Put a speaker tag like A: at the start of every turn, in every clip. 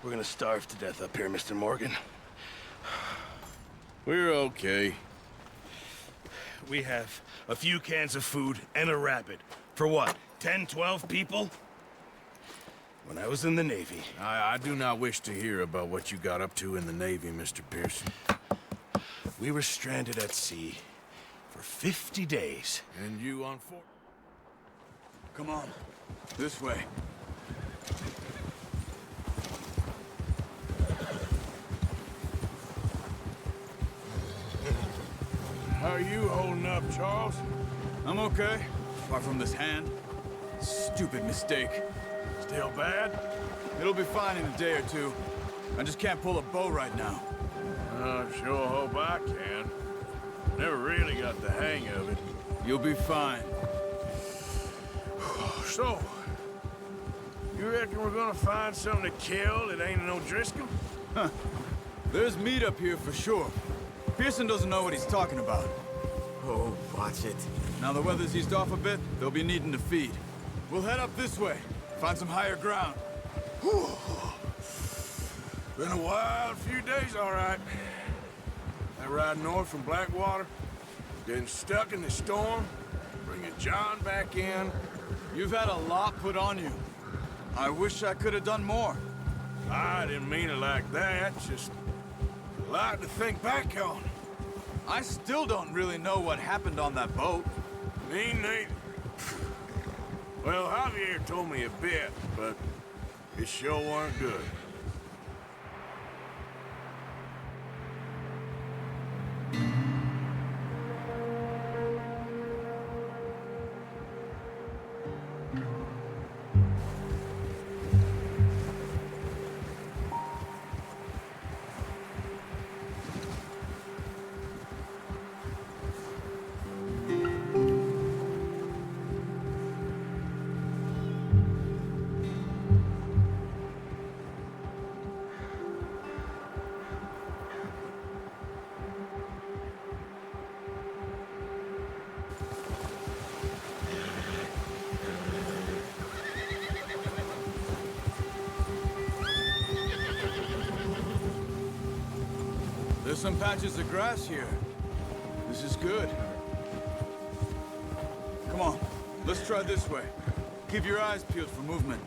A: We're gonna starve to death up here, Mr. Morgan.
B: We're okay.
A: We have a few cans of food and a rabbit. For what, 10, 12 people? When I was in the Navy...
B: I do not wish to hear about what you got up to in the Navy, Mr. Pearson.
A: We were stranded at sea for 50 days.
B: And you on four...
C: Come on, this way.
B: How are you holding up, Charles?
C: I'm okay, apart from this hand. Stupid mistake.
B: Still bad?
C: It'll be fine in a day or two. I just can't pull a bow right now.
B: I sure hope I can. Never really got the hang of it.
C: You'll be fine.
B: So, you reckon we're gonna find something to kill that ain't no Driscoll?
C: Huh. There's meat up here for sure. Pearson doesn't know what he's talking about.
D: Oh, watch it.
C: Now the weather's eased off a bit, they'll be needing to feed. We'll head up this way, find some higher ground.
B: Whew. Been a wild few days, all right. That ride north from Blackwater, getting stuck in the storm, bringing John back in.
C: You've had a lot put on you. I wish I could have done more.
B: I didn't mean it like that, just a lot to think back on.
C: I still don't really know what happened on that boat.
B: Me neither. Well, Javier told me a bit, but it sure weren't good.
C: There's some patches of grass here. This is good. Come on, let's try this way. Keep your eyes peeled for movement.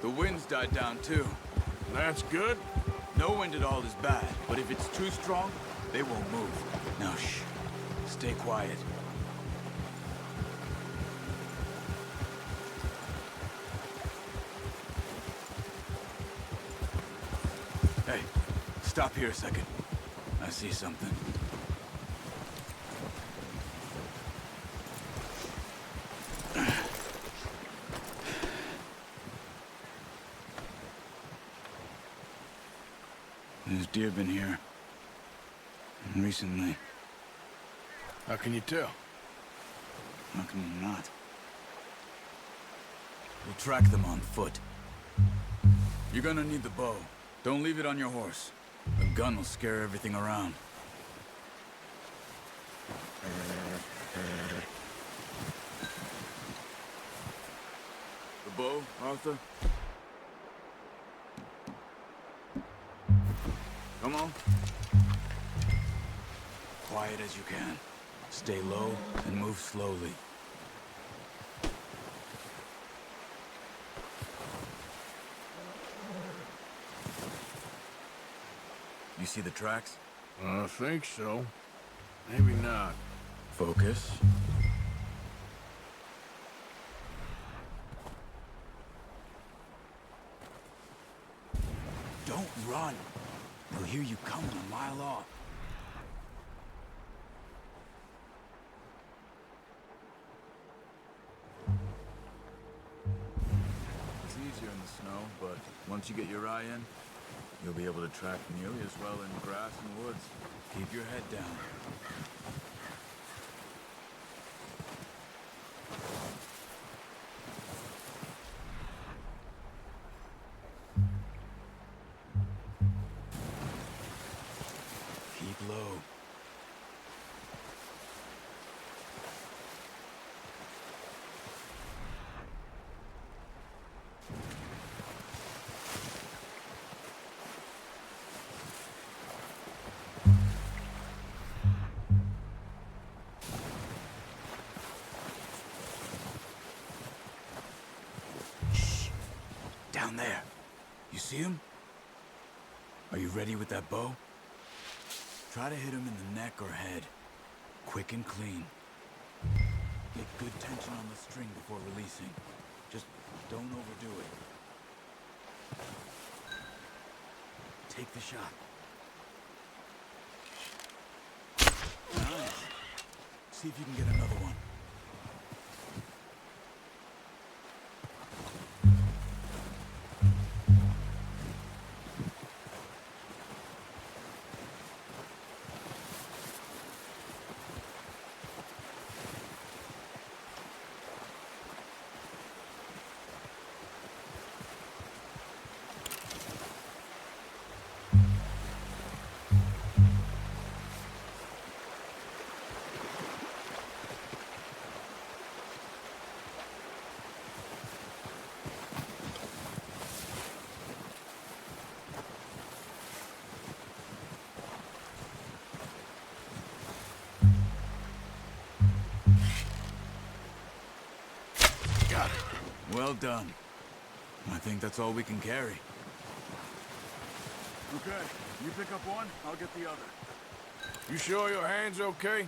C: The wind's died down too.
B: That's good.
C: No wind at all is bad, but if it's too strong, they won't move. Now shh, stay quiet. Hey, stop here a second. I see something. There's deer been here. Recently.
B: How can you tell?
C: How can you not? We'll track them on foot. You're gonna need the bow. Don't leave it on your horse. A gun will scare everything around. The bow, Arthur? Come on. Quiet as you can. Stay low and move slowly. You see the tracks?
B: I think so. Maybe not.
C: Focus. Don't run. They'll hear you coming a mile off. It's easier in the snow, but once you get your eye in, you'll be able to track nearly as well in grass and woods. Keep your head down. Keep low. down there. You see him? Are you ready with that bow? Try to hit him in the neck or head. Quick and clean. Get good tension on the string before releasing. Just don't overdo it. Take the shot. Nice. See if you can get another one. Well done. I think that's all we can carry. Okay, you pick up one, I'll get the other.
B: You sure your hand's okay?
C: It'll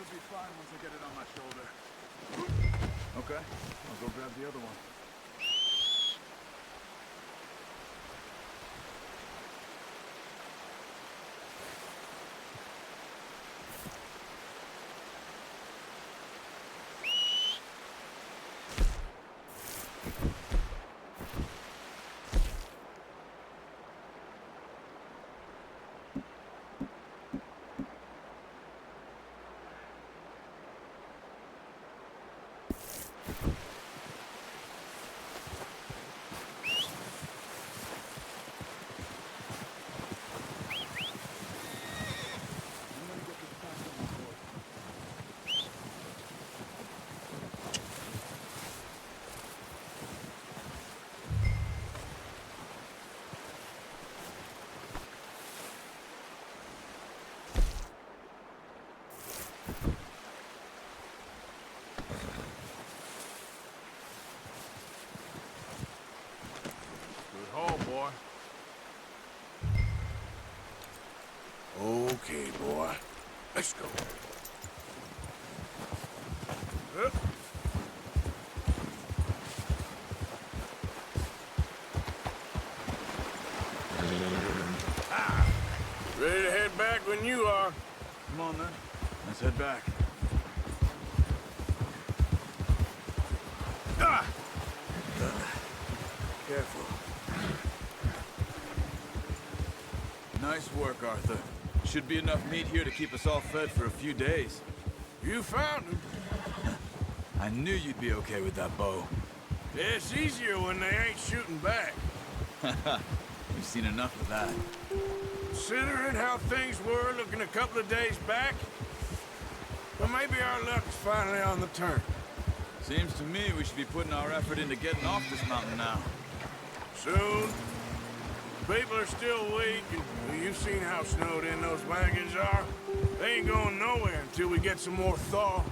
C: be fine once I get it on my shoulder. Okay, I'll go grab the other one.
B: Boy. Okay, boy. Let's go. Up. Ready to head back when you are.
C: Come on, then. Let's head back.
B: Ah!
C: Careful. Nice work, Arthur. Should be enough meat here to keep us all fed for a few days.
B: You found him.
C: I knew you'd be okay with that bow.
B: It's easier when they ain't shooting back.
C: You've seen enough of that.
B: Considering how things were looking a couple of days back, well, maybe our luck's finally on the turn.
C: Seems to me we should be putting our effort into getting off this mountain now.
B: Soon. People are still weak, and well, you've seen how snowed in those wagons are. They ain't going nowhere until we get some more thaw.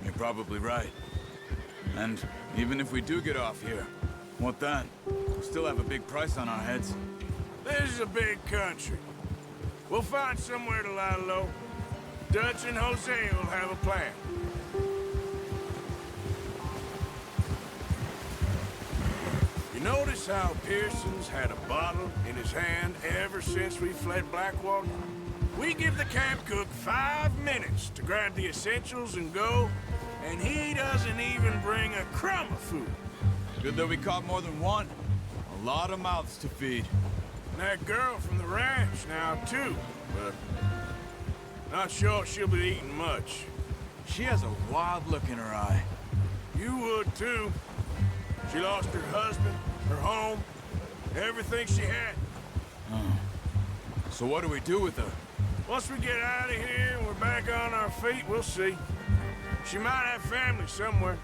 C: You're probably right. And even if we do get off here, what then? We'll still have a big price on our heads.
B: This is a big country. We'll find somewhere to lie low. Dutch and Jose will have a plan. You notice how Pearson's had a bottle in his hand ever since we fled Blackwater? We give the camp cook 5 minutes to grab the essentials and go, and he doesn't even bring a crumb of food.
C: Good that we caught more than one. A lot of mouths to feed.
B: And that girl from the ranch now, too, but not sure she'll be eating much.
C: She has a wild look in her eye.
B: You would, too. She lost her husband, her home, everything she had.
C: So what do we do with her?
B: Once we get out of here and we're back on our feet, we'll see. She might have family somewhere.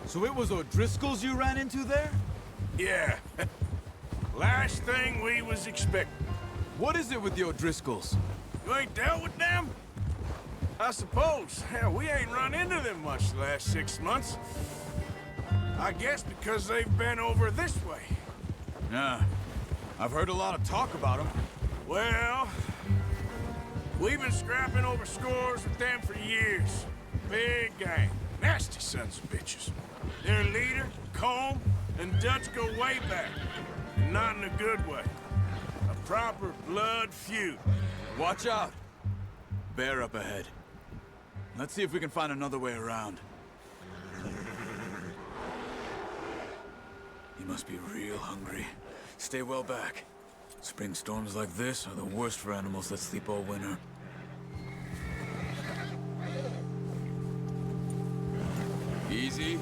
C: So it was O'Driscoll's you ran into there?
B: Yeah. Last thing we was expecting.
C: What is it with the O'Driscolls?
B: You ain't dealt with them? I suppose. Hell, we ain't run into them much the last 6 months. I guess because they've been over this way.
C: Yeah. I've heard a lot of talk about them.
B: Well, we've been scrapping over scores with them for years. Big gang. Nasty sons of bitches. Their leader, Combe, and Dutch go way back. And not in a good way. A proper blood feud.
C: Watch out! Bear up ahead. Let's see if we can find another way around. He must be real hungry. Stay well back. Spring storms like this are the worst for animals that sleep all winter. Easy.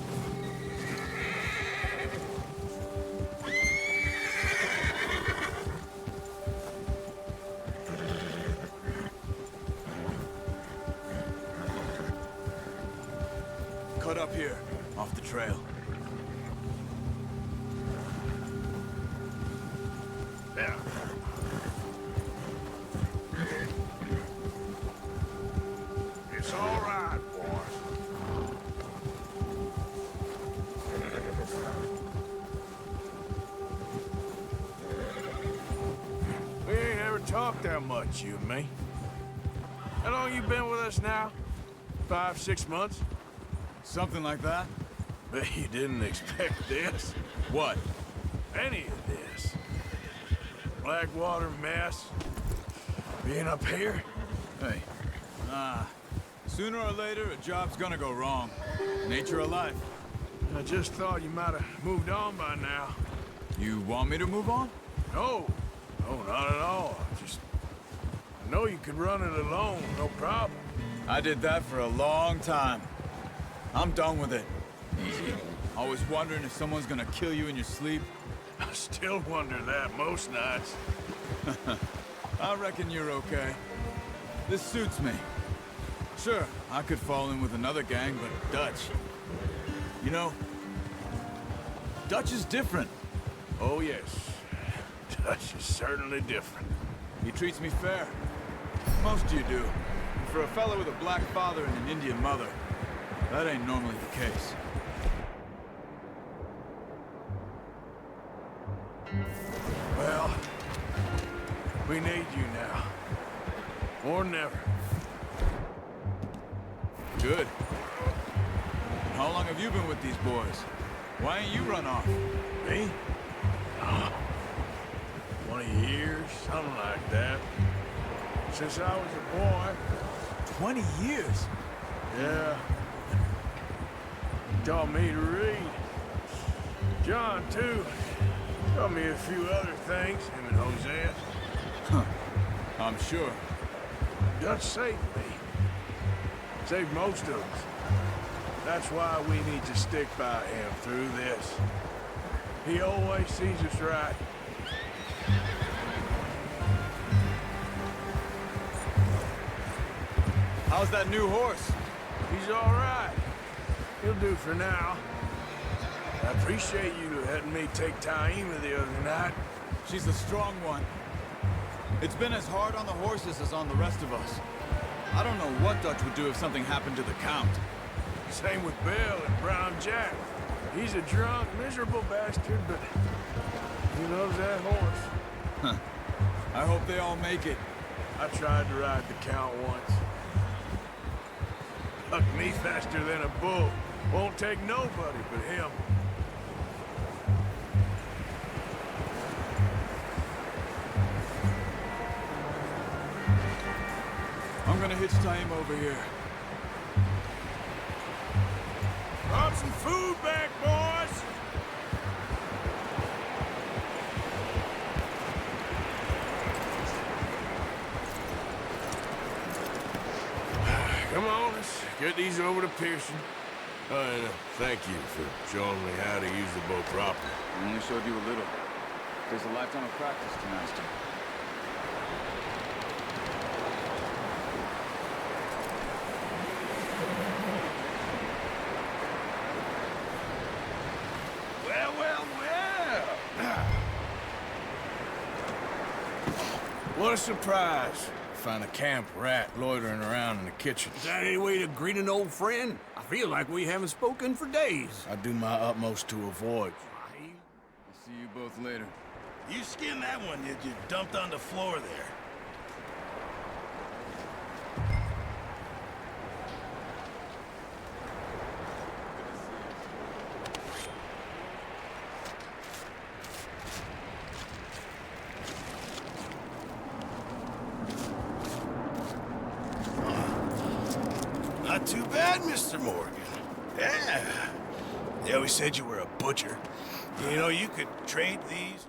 C: Cut up here, off the trail.
B: Yeah. It's all right, boys. We ain't ever talked that much, you and me. How long you been with us now? 5, 6 months?
C: Something like that?
B: Bet you didn't expect this.
C: What?
B: Any of this. Blackwater mess. Being up here?
C: Hey. Sooner or later, a job's gonna go wrong. Nature of life.
B: I just thought you might have moved on by now.
C: You want me to move on?
B: No. No, not at all. I know you could run it alone, no problem.
C: I did that for a long time. I'm done with it. Easy. Always wondering if someone's gonna kill you in your sleep.
B: I still wonder that most nights.
C: I reckon you're okay. This suits me. Sure, I could fall in with another gang, but Dutch... You know, Dutch is different.
B: Oh, yes. Dutch is certainly different.
C: He treats me fair. Most of you do. And for a fella with a black father and an Indian mother, that ain't normally the case.
B: Well, we need you now. More than ever.
C: Good. How long have you been with these boys? Why ain't you run off?
B: Me? 20 years, something like that. Since I was a boy.
C: 20 years?
B: Yeah. He taught me to read. John, too. Taught me a few other things, him and Hosea.
C: Huh. I'm sure.
B: Dutch saved me. Saved most of us. That's why we need to stick by him through this. He always sees us right.
C: How's that new horse?
B: He's all right. He'll do for now. I appreciate you letting me take Taima the other night.
C: She's a strong one. It's been as hard on the horses as on the rest of us. I don't know what Dutch would do if something happened to the Count.
B: Same with Bill and Brown Jack. He's a drunk, miserable bastard, but he loves that horse.
C: Huh. I hope they all make it.
B: I tried to ride the Count once. Hucked me faster than a bull. Won't take nobody but him.
C: I'm gonna hitch Taima over here.
B: Brought some food back, boys! Come on, let's get these over to Pearson. And thank you for showing me how to use the boat properly.
C: I only showed you a little. There's a lifetime of practice to master.
A: Well, well, well.
B: What a surprise. Find a camp rat loitering around in the kitchen.
D: Is that any way to greet an old friend? I
B: feel like we haven't spoken for days.
E: I do my utmost to avoid.
C: I'll see you both later.
A: You skinned that one you dumped on the floor there. Not too bad, Mr. Morgan. Yeah. They always said you were a butcher. You know, you could trade these...